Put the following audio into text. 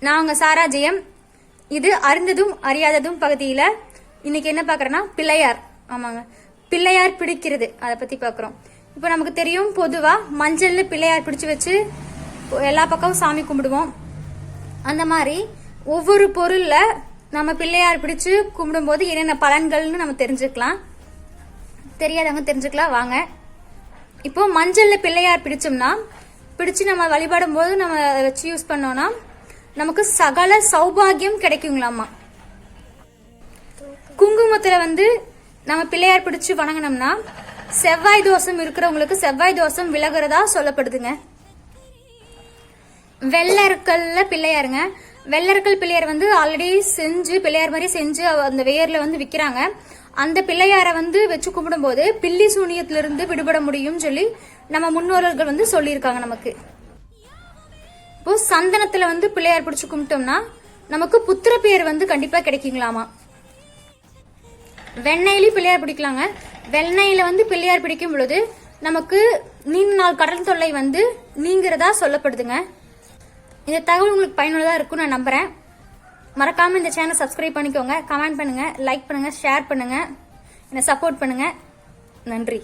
நான் உங்க சாரா ஜெயம். இது அறிந்ததும் அறியாததும் பகுதியில இன்னைக்கு என்ன பாக்குறேன்னா பிள்ளையார். ஆமாங்க, பிள்ளையார் பிடிக்கிறது அதை பத்தி பாக்குறோம். இப்போ நமக்கு தெரியும், பொதுவா மஞ்சள்ல பிள்ளையார் பிடிச்சு வச்சு எல்லா பக்கமும் சாமி கும்பிடுவோம். அந்த மாதிரி ஒவ்வொரு பொருள்ல நம்ம பிள்ளையார் பிடிச்சு கும்பிடும் போது என்னென்ன பலன்கள்னு நம்ம தெரிஞ்சுக்கலாம். தெரியாதவங்க தெரிஞ்சுக்கலாம் வாங்க. இப்போ மஞ்சள்ல பிள்ளையார் பிடிச்சு நம்ம வழிபடும் போது நம்ம அதை வச்சு யூஸ் பண்ணோம்னா நமக்கு சகல சௌபாகியம் கிடைக்குங்களாமா. குங்குமத்துல நம்ம பிள்ளையார் பிடிச்சு வணங்கினோம்னா செவ்வாய் தோஷம் இருக்கிறவங்களுக்கு செவ்வாய் தோஷம் விலகுறதா சொல்லப்படுதுங்க. வெள்ளருக்கல்ல பிள்ளையாருங்க. வெள்ளருக்கல் பிள்ளையார் ஆல்ரெடி செஞ்சு பிள்ளையார் மாதிரி செஞ்சு அந்த வேர்ல விக்கிறாங்க. அந்த பிள்ளையார வச்சு கும்பிடும் போது பில்லி சூனியத்திலிருந்து விடுபட முடியும் சொல்லி நம்ம முன்னோர்கள் சொல்லியிருக்காங்க நமக்கு. இப்போ சந்தனத்துல பிள்ளையார் பிடிச்சு கும்பிட்டோம்னா நமக்கு புத்திர பேர் கண்டிப்பா கிடைக்குங்களாமா. வெண்ணெயிலையும் பிள்ளையார் பிடிக்கலாங்க. வெண்ணெயில பிள்ளையார் பிடிக்கும் பொழுது நமக்கு நீண்ட நாள் கடன் தொல்லை நீங்கிறதா சொல்லப்படுதுங்க. இந்த தகவல் உங்களுக்கு பயனுள்ளதா இருக்கும்னு நான் நம்புறேன். மறக்காம இந்த சேனல் சப்ஸ்கிரைப் பண்ணிக்கோங்க, கமெண்ட் பண்ணுங்க, லைக் பண்ணுங்க, ஷேர் பண்ணுங்க, என்னை சப்போர்ட் பண்ணுங்க. நன்றி.